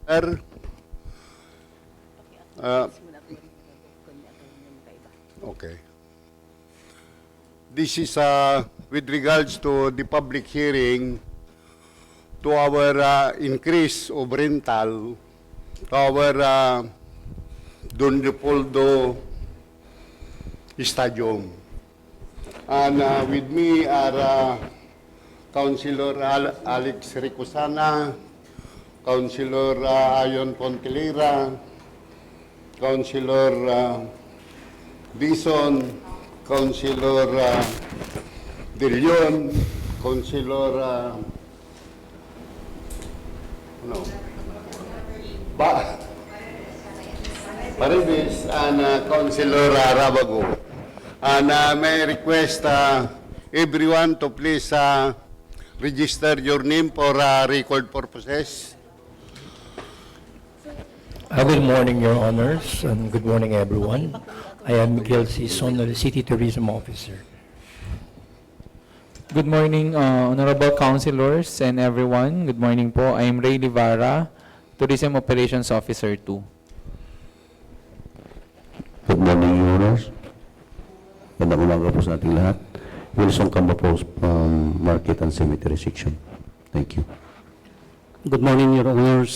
Sir, okay. This is with regards to the public hearing to our increase of rental to our Don Leopoldo Stadium. And with me are Councilor Alex Ricosana, Councilor Ayon Pontelera, Councilor Dison, Councilor De Leon, Councilor Paredes, and Councilor Rabago. And may I request everyone to please register your name for record purposes. Good morning, Your Honors, and good morning, everyone. I am Miguel Sison, the City Tourism Officer. Good morning, Honorable Councilors and everyone. Good morning po. I am Ray Livara, Tourism Operations Officer 2. Good morning, Your Honors. Magandang umaga po sa ating lahat. Wilson Cambapos from Market and Cemetery Section. Thank you. Good morning, Your Honors.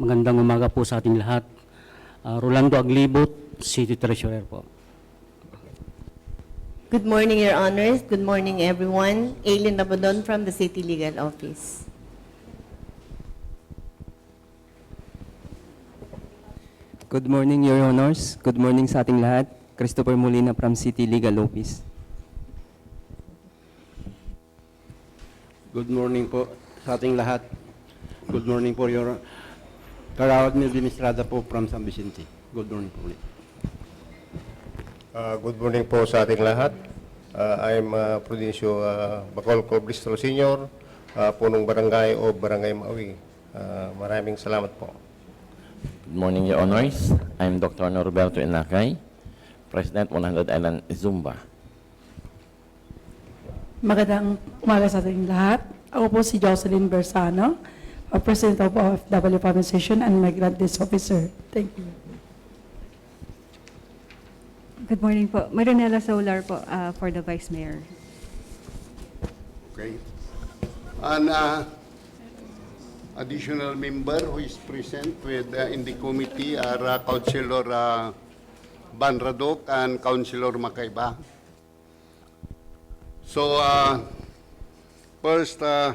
Magandang umaga po sa ating lahat. Rolando Aglibot, City Treasurer po. Good morning, Your Honors. Good morning, everyone. Aileen Rabadon from the City Legal Office. Good morning, Your Honors. Good morning sa ating lahat. Christopher Molina from City Legal Office. Good morning po sa ating lahat. Good morning po, Your Karawad Melvin Estrada po from San Vicente. Good morning po ulit. Good morning po sa ating lahat. I'm Prudencio Bacolco Bristol Sr., punong barangay o Barangay Maui. Maraming salamat po. Good morning, Your Honors. I'm Dr. Norberto Inakay, President 100 Island Zumba. Magandang umaga sa ating lahat. Ako po si Jocelyn Bersano, President of OFW Foundation and Migrant Desk Officer. Thank you. Good morning po. Marinela Solar po for the Vice Mayor. Okay. And additional member who is present with in the committee are Councilor Van Radok and Councilor Makaiba. So first, I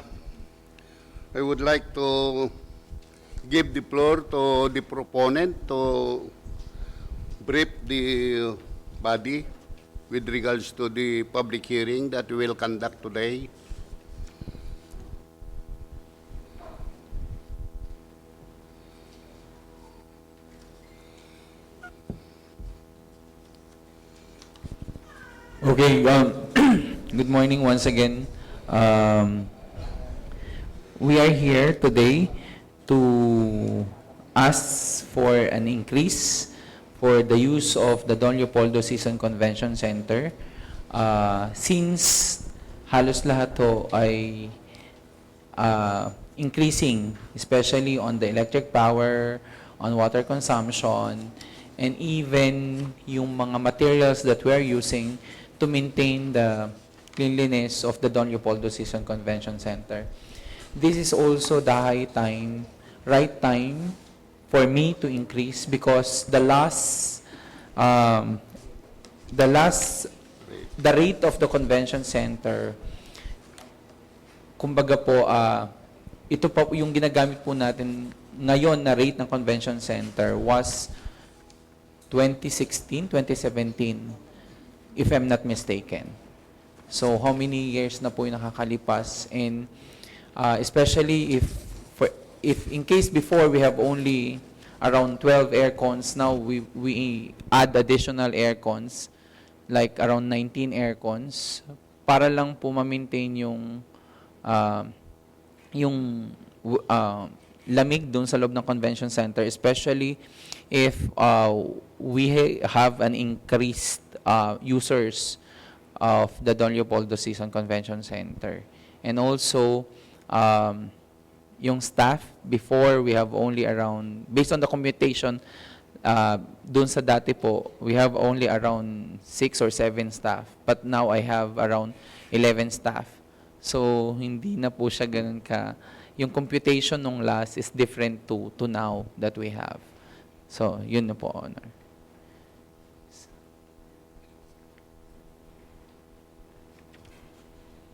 would like to give the floor to the proponent to brief the body with regards to the public hearing that we will conduct today. Okay, good morning once again. We are here today to ask for an increase for the use of the Don Leopoldo Season Convention Center. Since halos lahat to ay increasing, especially on the electric power, on water consumption, and even yung mga materials that we're using to maintain the cleanliness of the Don Leopoldo Season Convention Center. This is also the right time for me to increase because the rate of the convention center, kumbaga po, ito pa yung ginagamit po natin ngayon na rate ng convention center was 2016, 2017. If I'm not mistaken. So, how many years na po yung nakakalipas? And especially if in case before we have only around 12 aircons, now we add additional aircons, like around 19 aircons, para lang po ma-maintain yung lamig dun sa loob ng convention center, especially if we have an increased users of the Don Leopoldo Season Convention Center. And also, yung staff. Before, we have only around, based on the commutation, dun sa dati po, we have only around 6 or 7 staff. But now I have around 11 staff. So, hindi na po siya ganun ka. Yung computation nung last is different to now that we have. So, yun na po, Honor.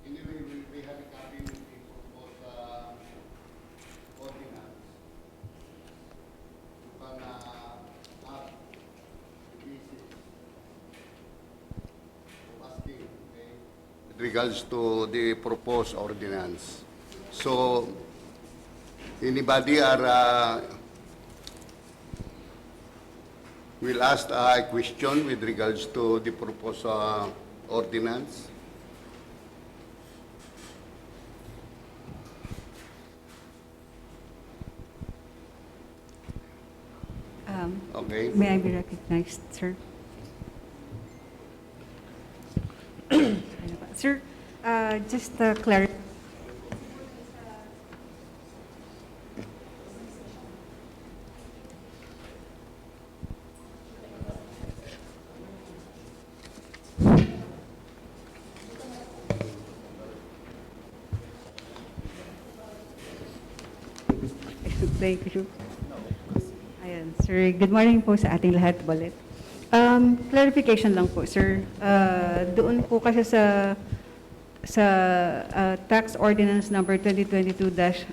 Anyway, we have a copy of the proposed ordinance. Upang act the basis of asking, okay, with regards to the proposed ordinance. So, anybody will ask a question with regards to the proposed ordinance? Okay. May I be recognized, sir? Sir, just clarify. Thank you. Ayan, sir. Good morning po sa ating lahat ulit. Clarification lang po, sir. Doon po kasi sa Tax Ordinance number 2022-01,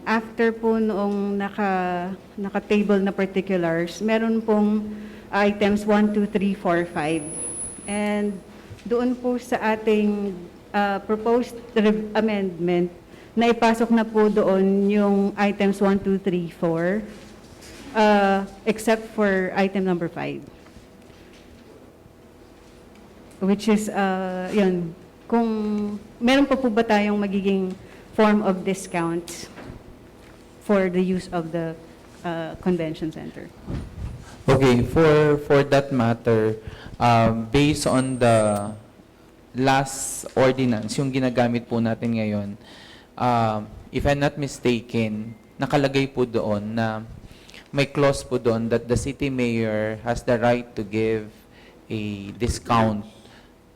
after po noong naka-table na particulars, meron pong items 1, 2, 3, 4, 5. And doon po sa ating proposed amendment, naipasok na po doon yung items 1, 2, 3, 4, except for item number 5. Which is, yun, kung meron pa po ba tayong magiging form of discount for the use of the convention center? Okay, for that matter, based on the last ordinance, yung ginagamit po natin ngayon, if I'm not mistaken, nakalagay po doon na may clause po doon that the city mayor has the right to give a discount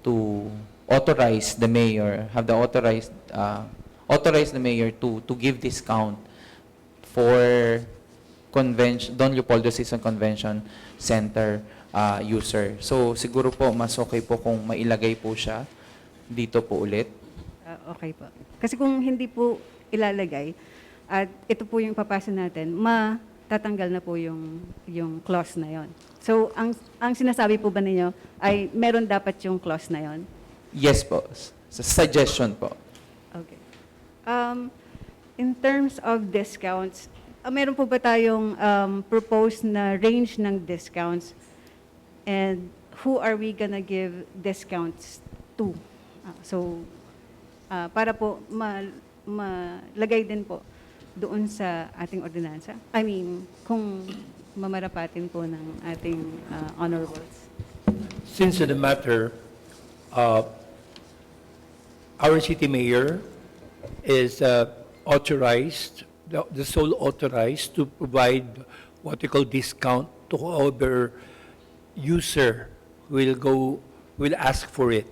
to authorize the mayor, authorize the mayor to give discount for convention, Don Leopoldo Season Convention Center user. So siguro po mas okay po kung mailagay po siya dito po ulit. Okay po. Kasi kung hindi po ilalagay, at ito po yung papasa natin, matatanggal na po yung clause na yon. So, ang sinasabi po ba ninyo ay meron dapat yung clause na yon? Yes po. Suggestion po. Okay. In terms of discounts, meron po ba tayong proposed na range ng discounts? And who are we gonna give discounts to? Para po malagay din po doon sa ating ordinansa. I mean, kung mamarapatin po ng ating honorables. Since the matter, our city mayor is authorized, the sole authorized to provide what we call discount to whoever user will ask for it.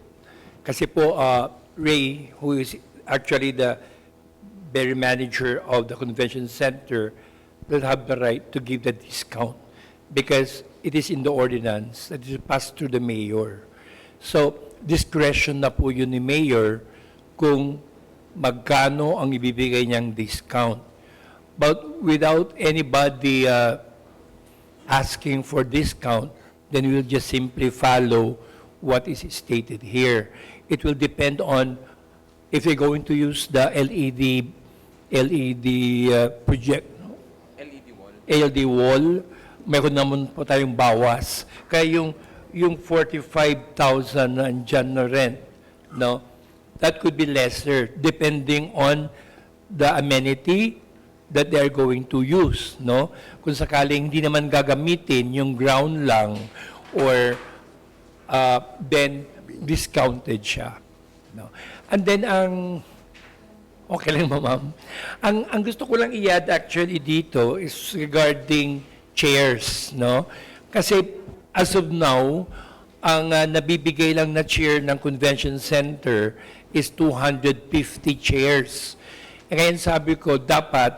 Kasi po, Ray, who is actually the very manager of the convention center, will have the right to give the discount because it is in the ordinance that is passed through the mayor. So, discretion na po yun ni mayor kung magkano ang ibibigay niyang discount. But without anybody asking for discount, then we will just simply follow what is stated here. It will depend on if they're going to use the LED project, LED wall, meron naman po tayong bawas. Kaya yung 45,000 na andyan na rent, no, that could be lesser depending on the amenity that they are going to use, no? Kung sakaling hindi naman gagamitin yung ground lang or then discounted siya, no? And then Okay lang, ma'am. Ang gusto ko lang i-add actually dito is regarding chairs, no? Kasi as of now, ang nabibigay lang na chair ng convention center is 250 chairs. E ngayon sabi ko, dapat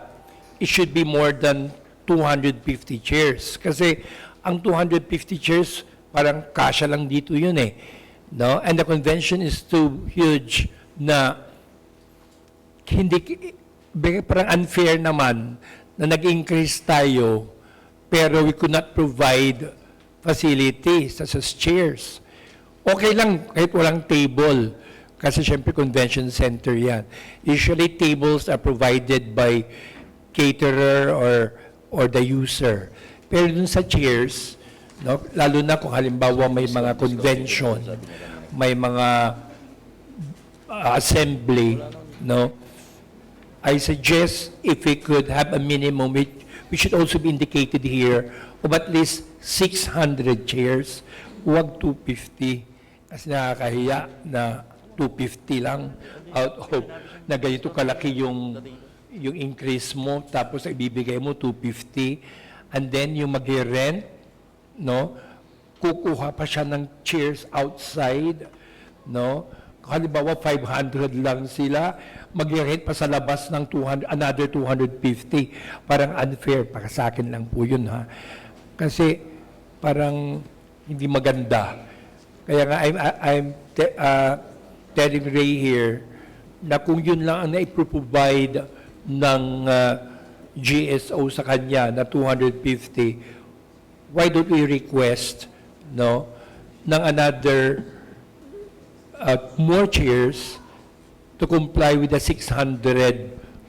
it should be more than 250 chairs. Kasi ang 250 chairs, parang kasya lang dito yun eh. No? And the convention is too huge na hindi, parang unfair naman na nag-increase tayo pero we could not provide facilities such as chairs. Okay lang kahit walang table kasi syempre convention center yan. Usually tables are provided by caterer or the user. Pero dun sa chairs, no, lalo na kung halimbawa may mga convention, may mga assembly, no, I suggest if we could have a minimum, we should also be indicated here of at least 600 chairs, huwag 250. Kasi nakakahiya na 250 lang out of na ganito kalaki yung increase mo, tapos ibibigay mo 250. And then yung mag-rent, no, kukuha pa siya ng chairs outside, no? Halimbawa 500 lang sila, mag-rent pa sa labas ng 200, another 250. Parang unfair, para sa akin lang po yun, ha? Kasi parang hindi maganda. Kaya nga I'm telling Ray here na kung yun lang ang naiproprovide ng GSO sa kanya na 250, why don't we request, no, ng another more chairs to comply with the 600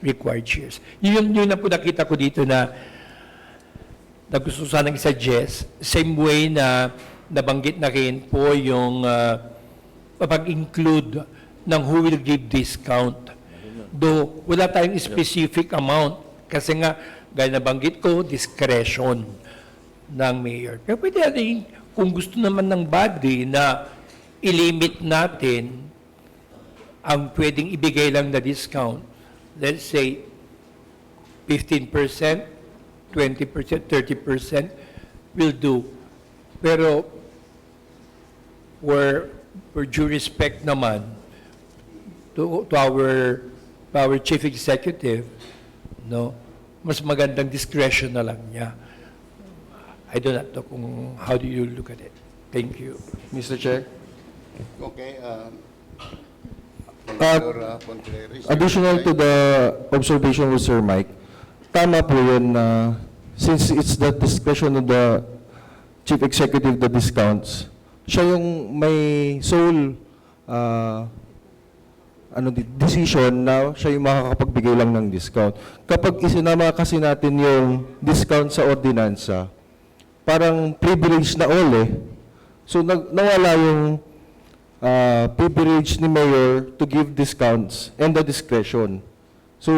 required chairs. Yun na po nakita ko dito na gusto sanang i-suggest. Same way na nabanggit na rin po yung pag-include ng who will give discount. Though wala tayong specific amount kasi nga, gaya nabanggit ko, discretion ng mayor. Pero pwede natin, kung gusto naman ng body na i-limit natin ang pwedeng ibigay lang na discount, let's say 15%, 20%, 30% will do. Pero for due respect naman to our chief executive, no, mas magandang discretion na lang niya. I don't know kung how do you look at it. Thank you. Mr. Chair. Okay. Additional to the observation with Sir Mike, tama po yun na since it's the discretion of the chief executive the discounts, siya yung may sole decision na siya yung makakapagbigay lang ng discount. Kapag isinama kasi natin yung discount sa ordinansa, parang privilege na all eh. So nawala yung privilege ni Mayor to give discounts and the discretion. So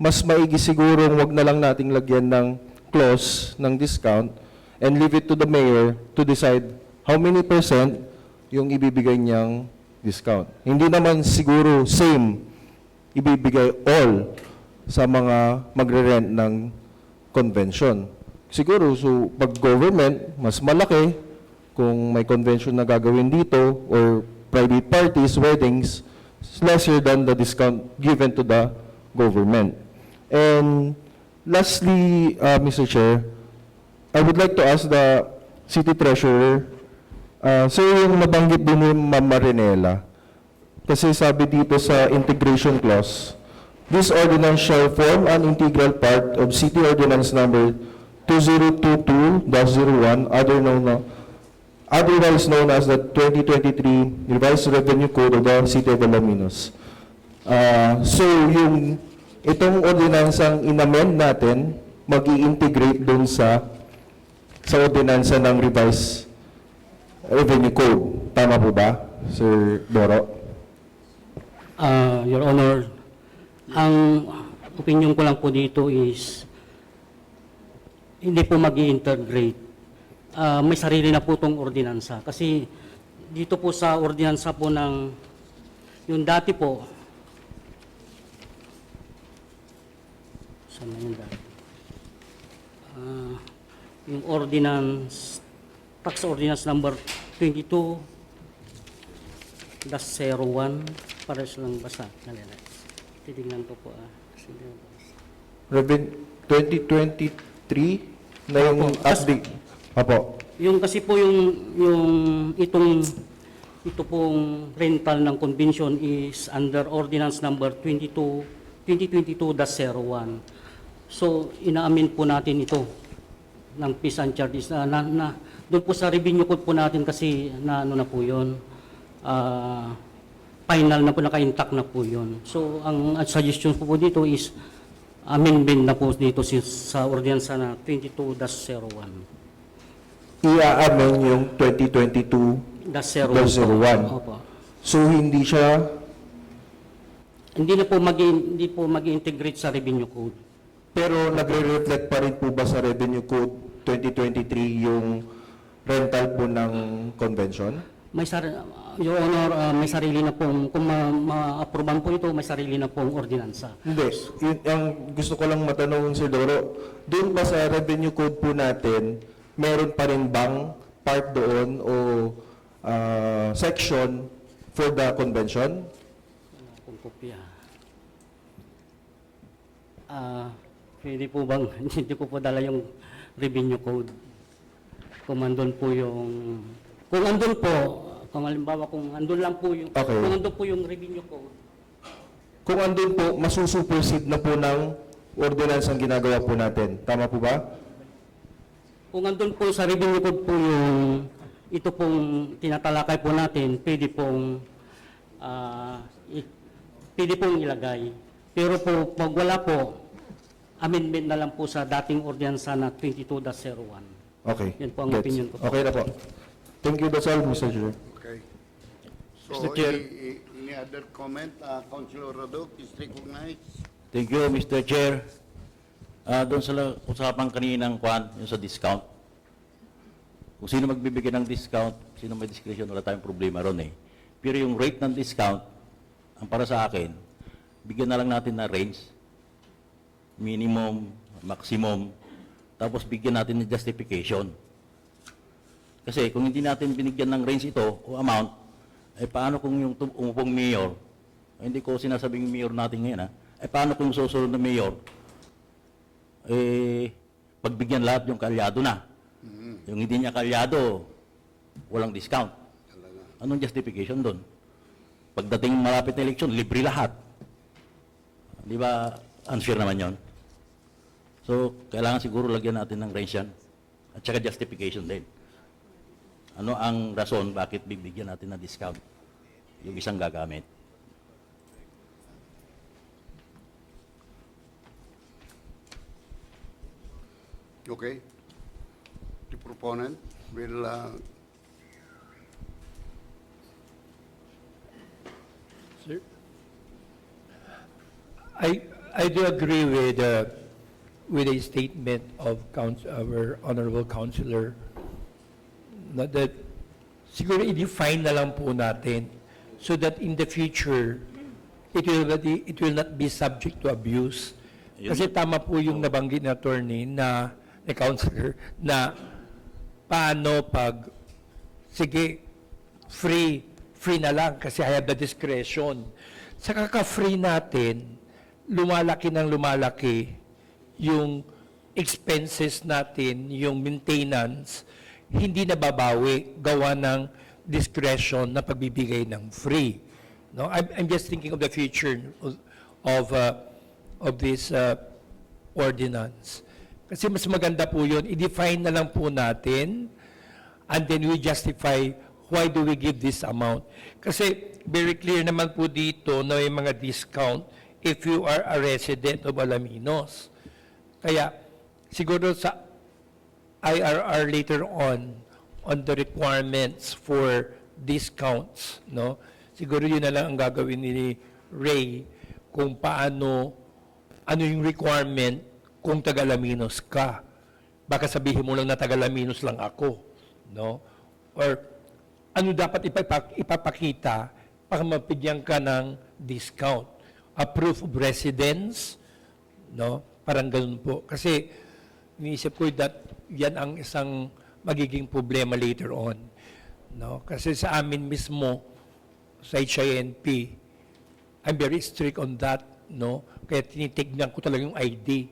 mas maigi siguro wag na lang nating lagyan ng clause ng discount and leave it to the Mayor to decide how many percent yung ibibigay niyang discount. Hindi naman siguro same ibibigay all sa mga magre-rent ng convention. Siguro, so pag government, mas malaki kung may convention na gagawin dito or private parties, weddings, lesser than the discount given to the government. And lastly, Mr. Chair, I would like to ask the City Treasurer, sir, yung nabanggit din ni Ma'am Marinela, kasi sabi dito sa integration clause, this ordinance shall form an integral part of City Ordinance Number 2022-01, otherwise known as the 2023 Revised Revenue Code of the City of Alaminos. So, itong ordinansang in-amend natin, mag-i-integrate dun sa ordinansa ng Revised Revenue Code. Tama po ba, Sir Doro? Your Honor, ang opinion ko lang po dito is hindi po mag-i-integrate. May sarili na po itong ordinansa. Kasi dito po sa ordinansa po ng, yung dati po, Saan na yun dati? Yung ordinance, tax ordinance number 22-01, para silang basa. Titignan ko po. Kasi hindi ko basa. 2023 na yung Apo. update. Apo. Yung kasi po ito pong rental ng convention is under ordinance number 2022-01. So inaamin po natin ito ng fees and charges na doon po sa revenue code po natin kasi na ano na po 'yon. Final na po, naka-intact na po 'yon. So ang suggestion po dito is amendment na po dito sa ordinance na 22-01. Iaamin yung 2022-01. Opo. So, hindi Hindi po mag-integrate sa revenue code. pero nagre-reflect pa rin po ba sa Revenue Code 2023 yung rental po ng convention? Your Honor, may sarili na pong, kung ma-aproban po ito, may sarili na pong ordinansa. Hindi. Ang gusto ko lang matanong, Sir Doro, doon ba sa Revenue Code po natin, meron pa rin bang part doon o section for the convention? Wala akong kopya. Pwede po bang, hindi ko po dala yung revenue code. Kung andun po yung, kung andun po, kung halimbawa kung andun lang po yung, Okay. kung andun po yung revenue code, Kung andun po, masusupersede na po ng ordinance ang ginagawa po natin. Tama po ba? kung andun po sa revenue code po yung, ito pong tinatalakay po natin, pwede pong ilagay. Pero po, pag wala po, amendment na lang po sa dating ordinansa na 22-01. Okay. Yan po ang Gets. opinion ko. Okay na po. Thank you. That's all, Mr. Chair. Okay. So, Mr. Chair. any other comment? Councilor Roduc is recognized. Thank you, Mr. Chair. Doon sa usapan kaninang kwan, yung sa discount. Kung sino magbibigay ng discount, sino may discretion, wala tayong problema ron eh. Pero yung rate ng discount, ang para sa akin, bigyan na lang natin na range, minimum, maximum, tapos bigyan natin ng justification. Kasi kung hindi natin binigyan ng range ito o amount, eh paano kung yung umupong mayor, hindi ko sinasabing mayor natin ngayon eh paano kung susunod na mayor, pagbigyan lahat yung kalyado na. Yung hindi niya kalyado, walang discount. Anong justification doon? Pagdating malapit na eleksyon, libre lahat. Di ba, unfair naman yon? So, kailangan siguro lagyan natin ng range yan. At saka justification din. Ano ang rason bakit bibigyan natin ng discount yung isang gagamit? Okay. The proponent will Sir? I do agree with a statement of our honorable councilor na that siguro i-define na lang po natin so that in the future it will not be subject to abuse. Kasi tama po yung nabanggit na attorney na councilor na paano pag sige free na lang kasi I have the discretion. Sa kaka-free natin, lumalaki ng lumalaki yung expenses natin, yung maintenance, hindi nababawi gawa ng discretion na pagbibigay ng free. No, I'm just thinking of the future of this ordinance. Kasi mas maganda po yun, i-define na lang po natin and then we justify why do we give this amount. Kasi very clear naman po dito na may mga discount if you are a resident of Alaminos. Kaya siguro sa IRR later on the requirements for discounts, no? Siguro yun na lang ang gagawin ni Ray kung ano yung requirement kung taga-Alaminos ka. Baka sabihin mo lang na taga-Alaminos lang ako, no? Or ano dapat ipapakita para mabigyan ka ng discount? A proof of residence, no? Parang ganun po. Kasi iniisip ko that yan ang isang magiging problema later on. No? Kasi sa amin mismo, sa HINP, I'm very strict on that. No? Kaya tinitignan ko talaga yung ID.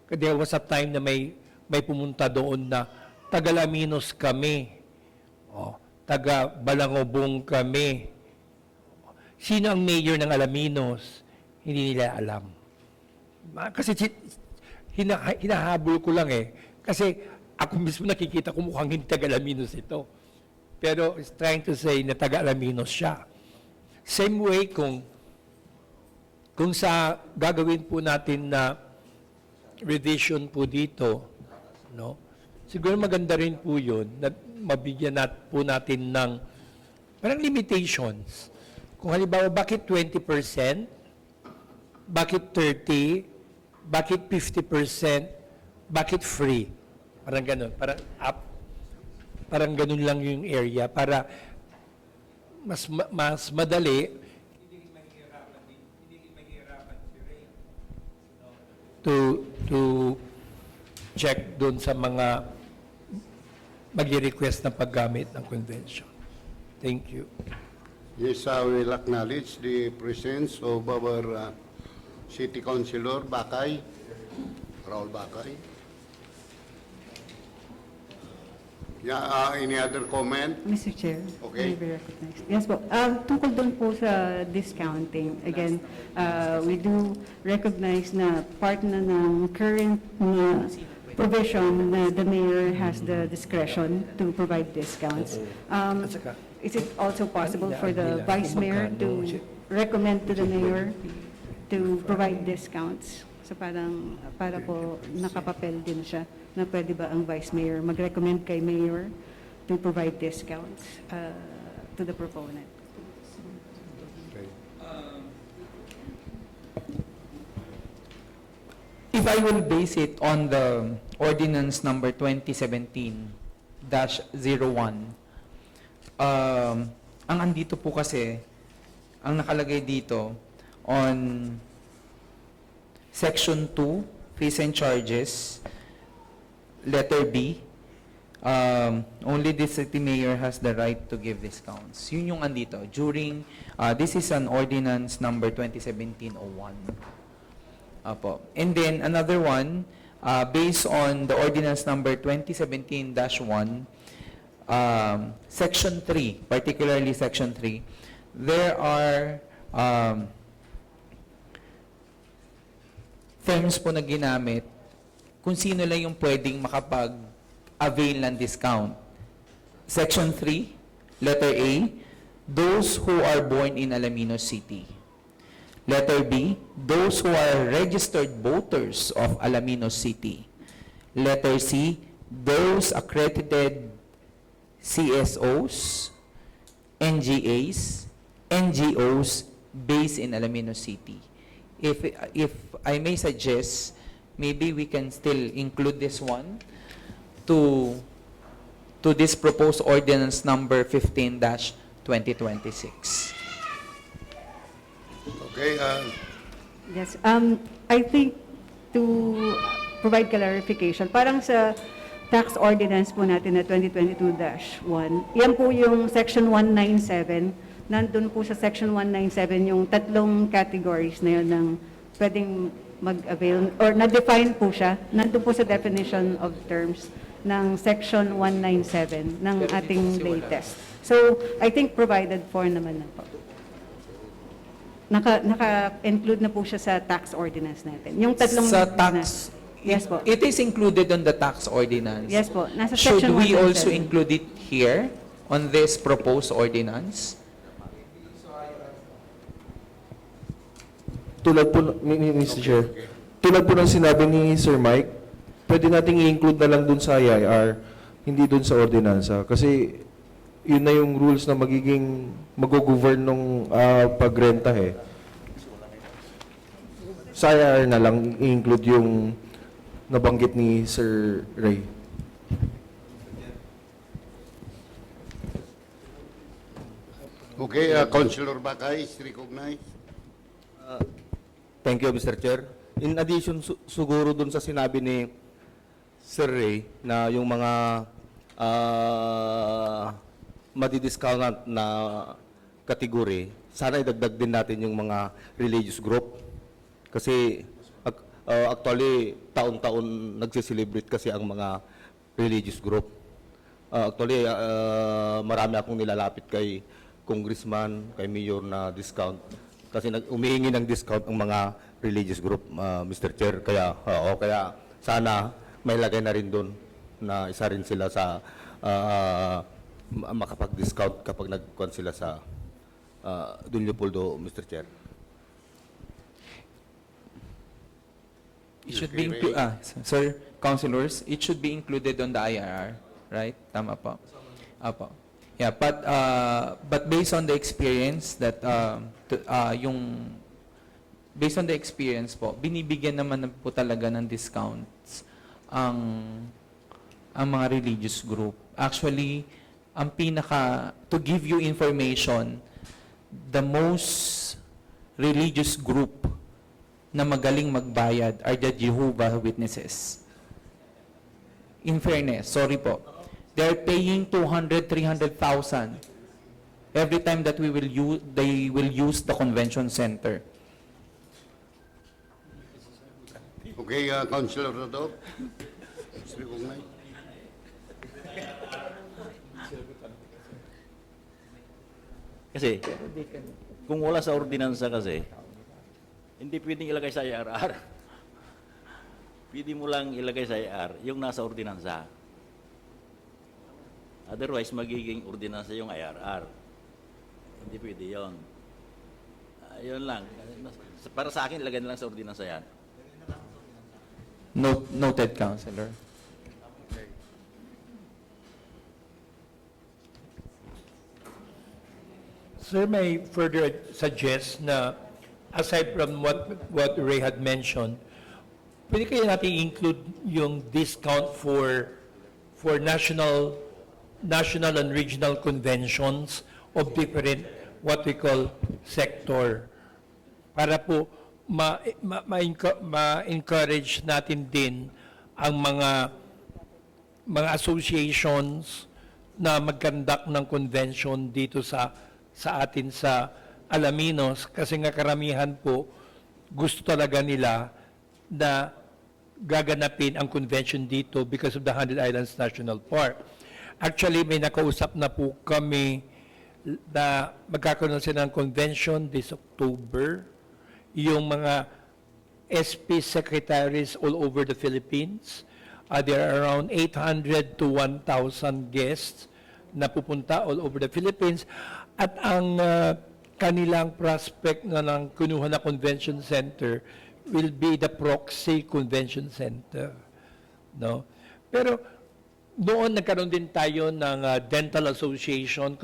Kaya there was a time na may pumunta doon na taga-Alaminos kami. Taga Balangobong kami. Sino ang mayor ng Alaminos? Hindi nila alam. Kasi hinahabol ko lang eh. Kasi ako mismo nakikita ko mukhang hindi taga-Alaminos ito. Pero it's trying to say na taga-Alaminos siya. Same way kung sa gagawin po natin na revision po dito, no? Siguro maganda rin po yun na mabigyan po natin ng parang limitations. Kung halimbawa, bakit 20%? Bakit 30%? Bakit 50%? Bakit free? Parang ganun. Parang up. Parang ganun lang yung area para mas madali to check doon sa mga magre-request ng paggamit ng convention. Thank you. Yes, I will acknowledge the presence of our City Councilor Bakay, Raul Bakay. Yeah, any other comment? Mr. Chair, Okay. may be recognized. Yes po. Tungkol doon po sa discounting, again, we do recognize na part na ng current na provision na the mayor has the discretion to provide discounts. Is it also possible for the vice mayor to recommend to the mayor to provide discounts? So parang, para po nakapapel din siya na pwede ba ang vice mayor mag-recommend kay mayor to provide discounts to the proponent. If I will base it on the ordinance number 2017-01, ang andito po kasi, ang nakalagay dito on Section 2, Fees and Charges, letter B, only the city mayor has the right to give discounts. Yun yung andito. During, this is an ordinance number 2017-01. Apo. And then another one, based on the ordinance number 2017-1, Section 3, particularly Section 3, there are terms po na ginamit kung sino lang yung pwedeng makapag-avail ng discount. Section 3, letter A, those who are born in Alaminos City. Letter B, those who are registered voters of Alaminos City. Letter C, those accredited CSOs, NGAs, NGOs based in Alaminos City. If I may suggest, maybe we can still include this one to this proposed ordinance number 15-2026. Okay, Yes, I think to provide clarification, parang sa tax ordinance po natin na 2022-1, yan po yung section 197, nandun po sa section 197 yung tatlong categories na yun ng pwedeng mag-avail, or na-define po siya, nandun po sa definition of terms ng section 197 ng ating latest. So, I think provided for naman na po. Naka-include na po siya sa tax ordinance natin. Yung tatlong Sa tax, yes po. it is included on the tax ordinance. Yes po. Nasa Should section we 197. also include it here on this proposed ordinance? Tulad po, Mr. Chair, tulad po ng sinabi ni Sir Mike, pwede nating i-include na lang dun sa IIR, hindi dun sa ordinansa. Kasi yun na yung rules na magiging mag-govern nung pagrenta eh. Sa IIR na lang i-include yung nabanggit ni Sir Ray. okay, Councilor Bakay is recognized. Thank you, Mr. Chair. in addition siguro dun sa sinabi ni Sir Ray na yung mga madi-discount na category, sana idagdag din natin yung mga religious group. Kasi actually, taon-taon nagsiselebrate kasi ang mga religious group. Actually, marami akong nilalapit kay congressman, kay mayor na discount. Kasi umihingi ng discount ang mga religious group, Mr. Chair. Kaya, kaya sana may lagay na rin doon na isa rin sila sa makapag-discount kapag nag-con sila sa Don Leopoldo, Mr. Chair. It should be sir, councilors, it should be included on the IRR, right? Tama po. Apo. Yeah, but based on the experience that based on the experience po, binibigyan naman po talaga ng discounts ang mga religious group. Actually, to give you information, the most religious group na magaling magbayad are the Jehovah Witnesses. In fairness, sorry po, they're paying 200, 300,000 every time that they will use the convention center. Okay, Councilor Rodolfo. Please recognize. Kasi, kung wala sa ordinansa kasi, hindi pwedeng ilagay sa IRR. Pwede mo lang ilagay sa IRR yung nasa ordinansa. Otherwise, magiging ordinansa yung IRR. Hindi pwede yun. Yun lang. Para sa akin, ilagay na lang sa ordinansa yan. Noted, Councilor. Sir, may further suggest na aside from what Ray had mentioned, pwede kaya natin include yung discount for national and regional conventions of different what we call sector para po ma-encourage natin din ang mga associations na mag-conduct ng convention dito sa atin sa Alaminos kasi nga karamihan po gusto talaga nila na gaganapin ang convention dito because of the Hundred Islands National Park. Actually, may nakausap na po kami na magkakaroon sila ng convention this October. Yung mga SP secretaries all over the Philippines. There are around 800 to 1,000 guests na pupunta all over the Philippines. At ang kanilang prospect na ng kinuha na convention center will be the proxy convention center. No? Pero noon nagkaroon din tayo ng Dental Association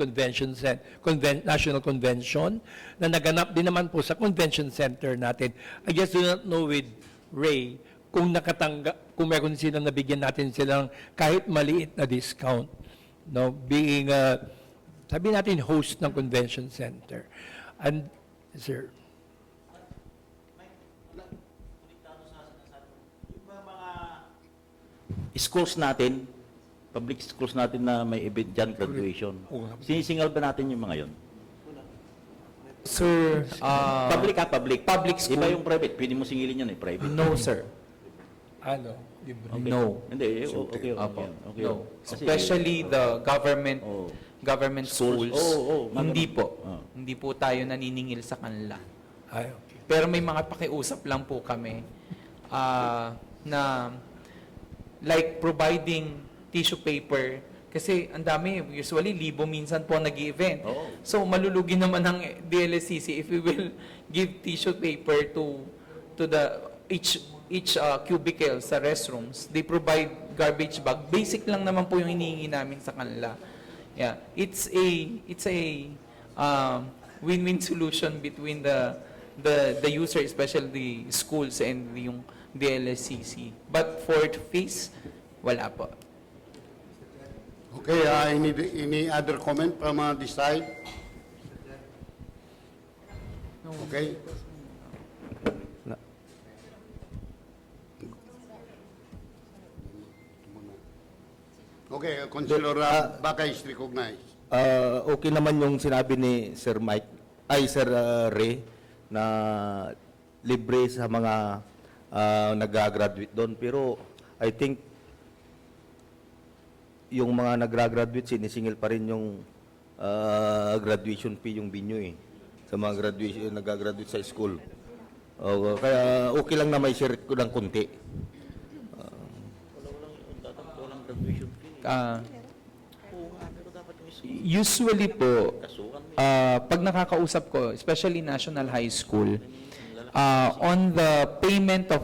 National Convention na naganap din naman po sa convention center natin. I just do not know with Ray kung meron silang nabigyan natin silang kahit maliit na discount. No? Being sabi natin host ng convention center. And sir, Schools natin, public schools natin na may event dyan, graduation. Sinisingal ba natin yung mga yon? Sir, Public. Public school. Iba yung private. Pwede mo singilin yan private. no, sir. ano, libre. Okay. No. Hindi, okay. Apo. Okay. No. Kasi- Especially the government Oh. government schools. Hindi po. Oh. Hindi po tayo naniningil sa kanila. Ay, okay. Pero may mga pakiusap lang po kami na like providing tissue paper kasi ang dami, usually libo minsan po nag-event. Oo. So malulugi naman ng DLSCC if we will give tissue paper to the each cubicle sa restrooms. They provide garbage bag. Basic lang naman po yung hinihingi namin sa kanila. Yeah, it's a win-win solution between the user, especially the schools and yung DLSCC. But for fees, wala po. Okay, any other comment from this side? Okay. Okay, Councilor Baka is recognized. Okay naman yung sinabi ni Sir Sir Ray, na libre sa mga nag-graduate doon. Pero I think yung mga nag-graduate, sinisingil pa rin yung graduation fee, yung binyo sa mga nag-graduate sa school. Kaya okay lang na may share ko ng konti. Usually po, pag nakakausap ko, especially National High School, on the payment of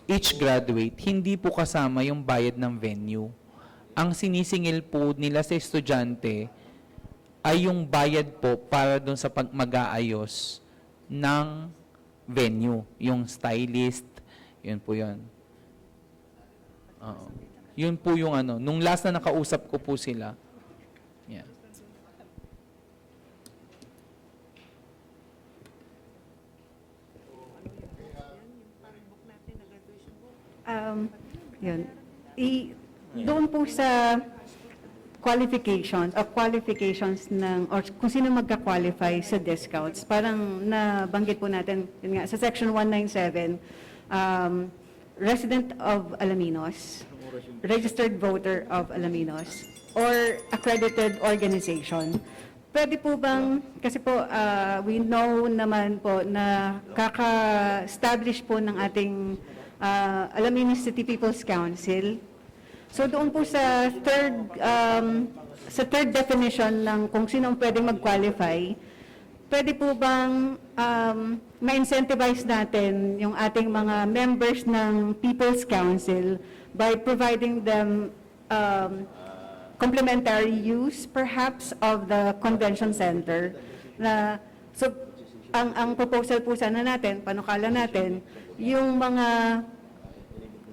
each graduate, hindi po kasama yung bayad ng venue. Ang sinisingil po nila sa estudyante ay yung bayad po para doon sa mag-aayos ng venue, yung stylist, yun po yun. Oo. Yun po yung ano, nung last na nakausap ko po sila, yeah. Yun. Doon po sa qualifications ng, or kung sino magka-qualify sa discounts, parang nabanggit po natin, yun nga, sa Section 197, resident of Alaminos, registered voter of Alaminos, or accredited organization. Pwede po bang, kasi po, we know naman po na kaka-establish po ng ating Alaminos City People's Council. So doon po sa third definition ng kung sino ang pwedeng mag-qualify, pwede po bang ma-incentivize natin yung ating mga members ng People's Council by providing them complementary use perhaps of the convention center? So ang proposal po sana natin, panukala natin, yung mga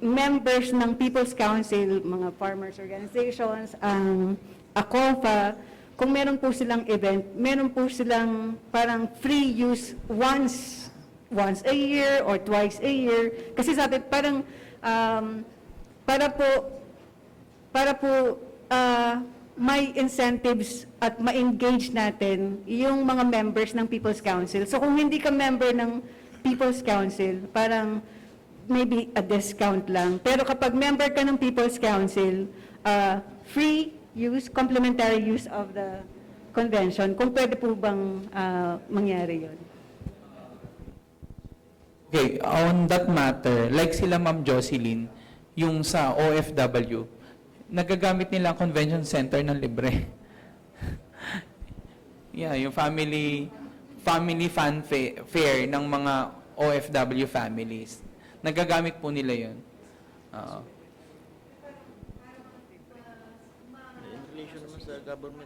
members ng People's Council, mga farmers organizations, ang ACOFA, kung meron po silang event, meron po silang parang free use once a year or twice a year. Kasi sabi, parang para po may incentives at ma-engage natin yung mga members ng People's Council. So kung hindi ka member ng People's Council, parang maybe a discount lang. Pero kapag member ka ng People's Council, free use, complimentary use of the convention, kung pwede po bang mangyari yun? Okay, on that matter, like sila Ma'am Jocelyn, yung sa OFW, nagagamit nila ang convention center ng libre. Yeah, yung family fun fair ng mga OFW families. Nagagamit po nila yun.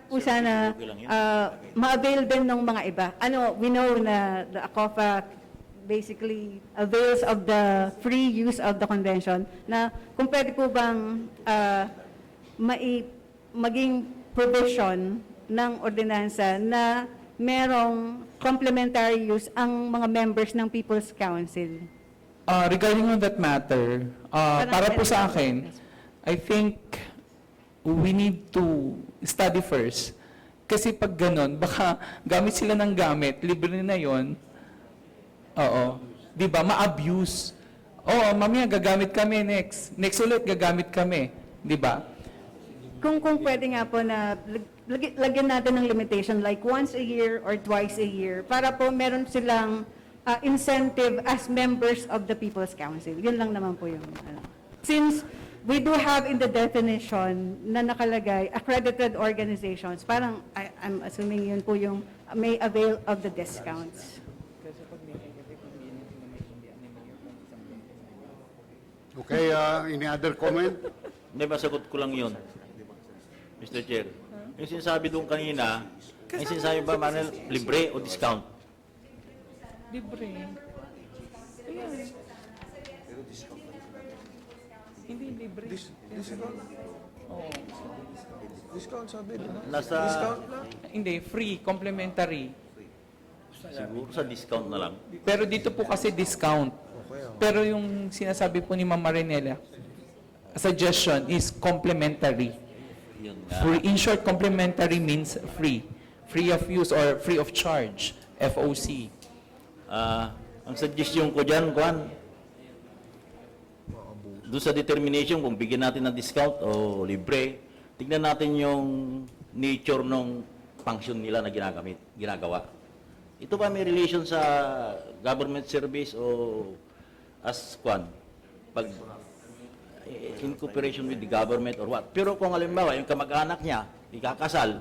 Po sana ma-avail din ng mga iba. We know na the ACOFA basically avails of the free use of the convention, na kung pwede po bang maging provision ng ordinansa na merong complementary use ang mga members ng People's Council. Regarding on that matter, para po sa akin, I think we need to study first. Kasi pag ganun, baka gamit sila ng gamit, libre na yon. Oo. Di ba? Ma-abuse. Oo, mamaya gagamit kami next. Next ulit gagamit kami. Di ba? Kung pwede nga po na lagyan natin ng limitation like once a year or twice a year para po meron silang incentive as members of the People's Council. Yun lang naman po yung Since we do have in the definition na nakalagay accredited organizations, parang I'm assuming yun po yung may avail of the discounts. Okay, any other comment? May masagot ko lang yun, Mr. Chair. Yung sinasabi doon kanina, yung sinasabi ba, Manuel, libre o discount? Libre. Ayan. Hindi libre. Discount? Oo. Discount sabi din. Nasa, Hindi, free, complimentary. siguro sa discount na lang. Pero dito po kasi discount. Pero yung sinasabi po ni Ma'am Marinela, suggestion is complimentary. Yun nga. Free, in short, complimentary means free. Free of use or free of charge. FOC. Ang suggestion ko dyan, Juan, doon sa determination kung bigyan natin ng discount o libre, tignan natin yung nature ng function nila na ginagawa. Ito ba may relation sa government service o as Juan? Pag in cooperation with the government or what? Pero kung halimbawa, yung kamag-anak niya, ikakasal,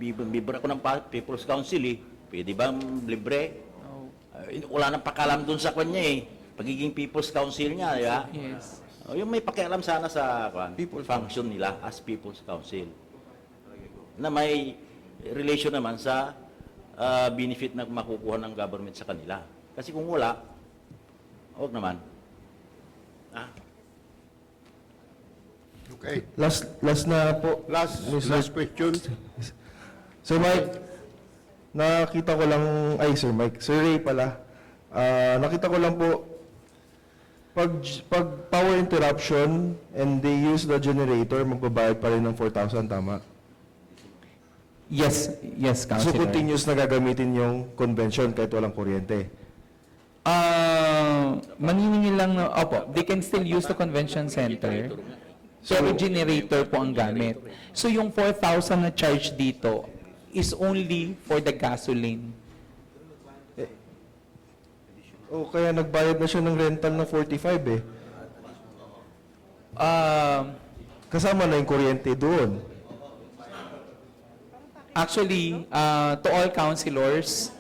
bibra ko ng People's Council pwede bang libre? Wala nang pakalam dun sa kanya pagiging People's Council niya, di ba? Yes. Yung may pakialam sana sa function nila as People's Council. Na may relation naman sa benefit na makukuha ng government sa kanila. Kasi kung wala, huwag naman. Okay. Last na po. Last question. Sir Mike, nakita ko lang, Sir Mike, Sir Ray pala, nakita ko lang po, pag power interruption and they use the generator, magbabayad pa rin ng 4,000, tama? Yes, yes, So Councilor. continuous na gagamitin yung convention kahit walang kuryente. Maniningil lang na, opo, they can still use the convention center, pero generator po ang gamit. So yung 4,000 na charge dito is only for the gasoline. Kaya nagbayad na siya ng rental ng 45 Kasama na yung kuryente doon. Actually, to all councilors,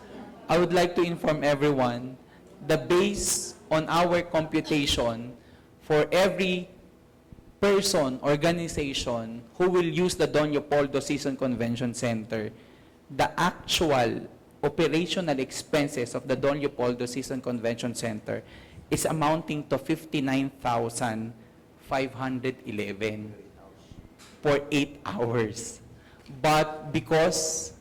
I would like to inform everyone, the base on our computation for every person, organization who will use the Don Leopoldo Season Convention Center, the actual operational expenses of the Don Leopoldo Season Convention Center is amounting to 59,511 for 8 hours. But because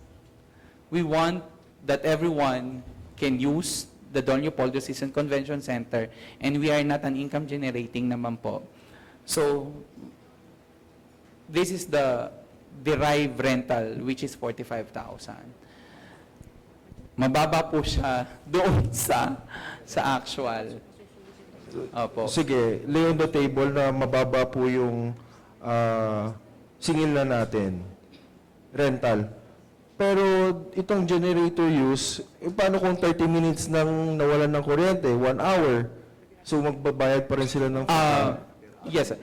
we want that everyone can use the Don Leopoldo Season Convention Center and we are not an income generating naman po. So, this is the derived rental which is 45,000. Mababa po siya doon sa actual. Opo. Sige, lay on the table na mababa po yung singil na natin, rental. Pero itong generator use, paano kung 30 minutes nang nawalan ng kuryente, 1 hour, so magbabayad pa rin sila ng Yes, sir.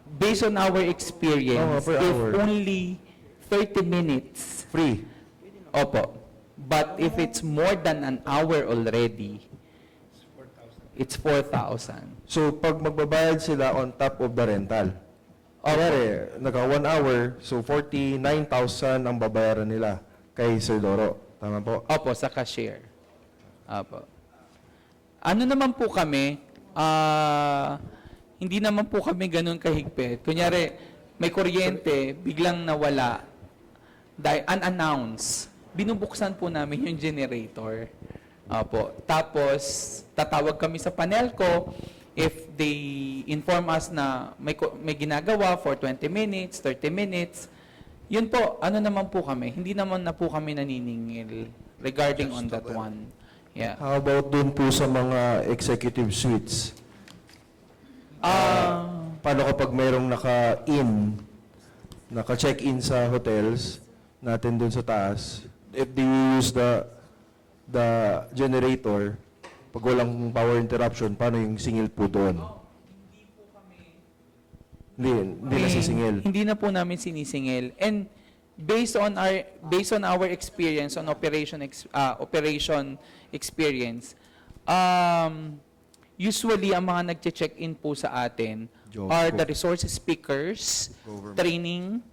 Based on our experience, per if hour. only 30 minutes, free. opo. But if it's more than an hour already, it's 4,000. So pag magbabayad sila on top of the rental, Kaya naka 1 hour, so 49,000 ang babayaran nila kay Sir Doro. Tama po? Opo, sa cashier. Opo. Ano naman po kami, hindi naman po kami ganun kahigpit. Kunyari, may kuryente, biglang nawala, unannounced, binubuksan po namin yung generator. Opo. Tapos, tatawag kami sa panel ko, if they inform us na may ginagawa for 20 minutes, 30 minutes, yun po, ano naman po kami, hindi naman na po kami naniningil regarding on that one. Yeah. How about dun po sa mga executive suites? Paano kapag mayroong naka-check-in sa hotels natin dun sa taas, if they use the generator, pag walang power interruption, paano yung singil po doon? Hindi nasisingil. Hindi na po namin sinisingil. And based on our experience on operation experience, usually ang mga nagche-check-in po sa atin are the resource speakers, training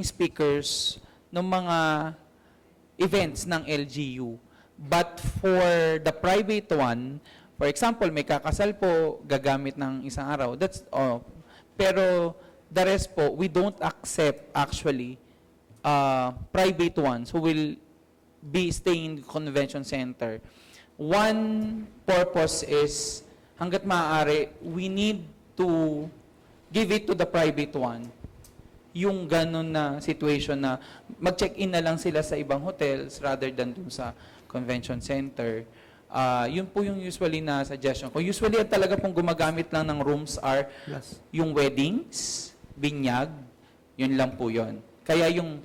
speakers ng mga events ng LGU. But for the private one, for example, may kakasal po, gagamit ng isang araw. That's pero the rest po, we don't accept actually private ones who will be staying in the convention center. One purpose is, hanggat maaari, we need to give it to the private one yung ganun na situation na mag-check-in na lang sila sa ibang hotels rather than dun sa convention center. Yun po yung usually na suggestion ko. Usually, ang talaga pong gumagamit lang ng rooms are yung weddings, binyag, yun lang po yun. Kaya yung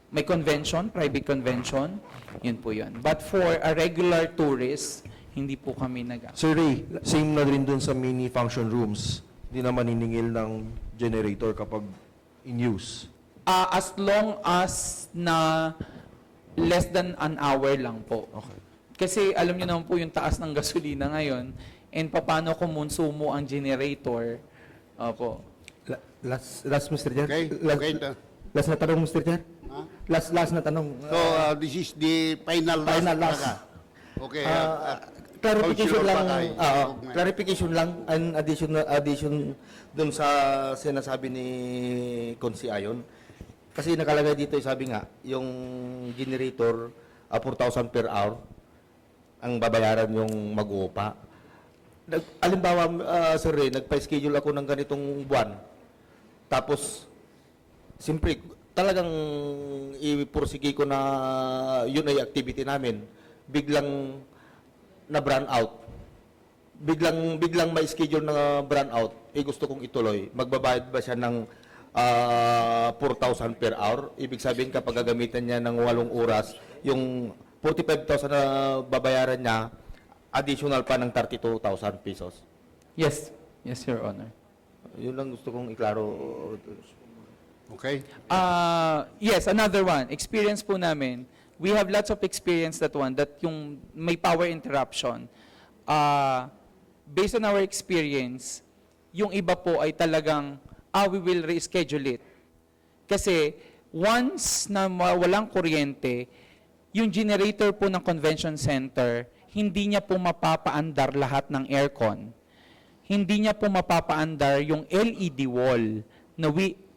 may convention, private convention, yun po yun. But for a regular tourist, hindi po kami Sir Ray, same na rin dun sa mini function rooms. Hindi na maniningil ng generator kapag in use. As long as na less than an hour lang po. Okay. Kasi alam niyo naman po yung taas ng gasolina ngayon and paano kumonsumo ang generator. Opo. Last Mr. Chair. Okay, okay. Last na tanong, Mr. Chair. Huh? Last na tanong. So, this is the final last. Final last. talaga. Okay. Clarification Councilor lang, Patay. clarification lang, an addition dun sa sinasabi ni Consi Ayon. Kasi nakalagay dito, sabi nga, yung generator, 4,000 per hour, ang babayaran yung mag-uupa. Alimbawa, Sir Ray, nagpa-schedule ako ng ganitong buwan. Tapos, siyempre, talagang ipursige ko na yun ay activity namin. Biglang na brand out. Biglang may schedule na brand out, gusto kong ituloy. Magbabayad ba siya ng 4,000 per hour? Ibig sabihin kapag gagamitan niya ng 8 oras, yung 45,000 na babayaran niya, additional pa ng 32,000 pesos. Yes. Yes, Your Honor. Yun lang gusto kong iklaro. Okay. Yes, another one. Experience po namin. We have lots of experience that one, that yung may power interruption. Based on our experience, yung iba po ay talagang, we will reschedule it. Kasi once na walang kuryente, yung generator po ng convention center, hindi niya po mapapaandar lahat ng aircon. Hindi niya po mapapaandar yung LED wall na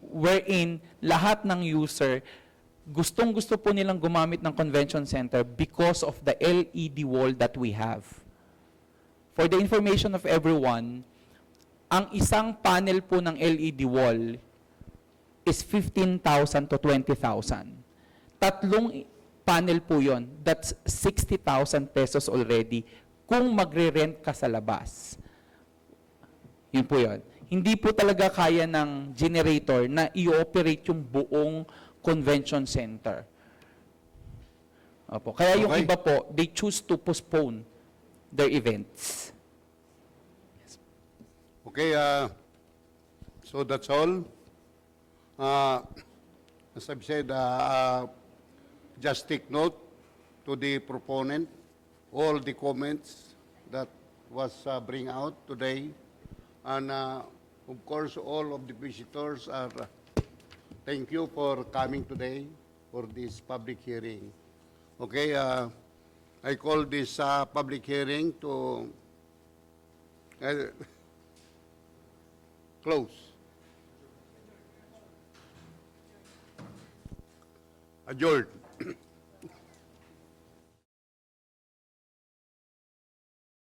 wherein lahat ng user gustong-gusto po nilang gumamit ng convention center because of the LED wall that we have. For the information of everyone, ang isang panel po ng LED wall is 15,000 to 20,000. Tatlong panel po yon. That's 60,000 pesos already kung magre-rent ka sa labas. Yun po yun. Hindi po talaga kaya ng generator na i-operate yung buong convention center. Opo. Kaya yung Okay. iba po, they choose to postpone their events. Okay, so that's all. As I've said, just take note to the proponent, all the comments that was bring out today. And of course, all of the visitors are, thank you for coming today for this public hearing. Okay, I call this public hearing to close. Adjourned.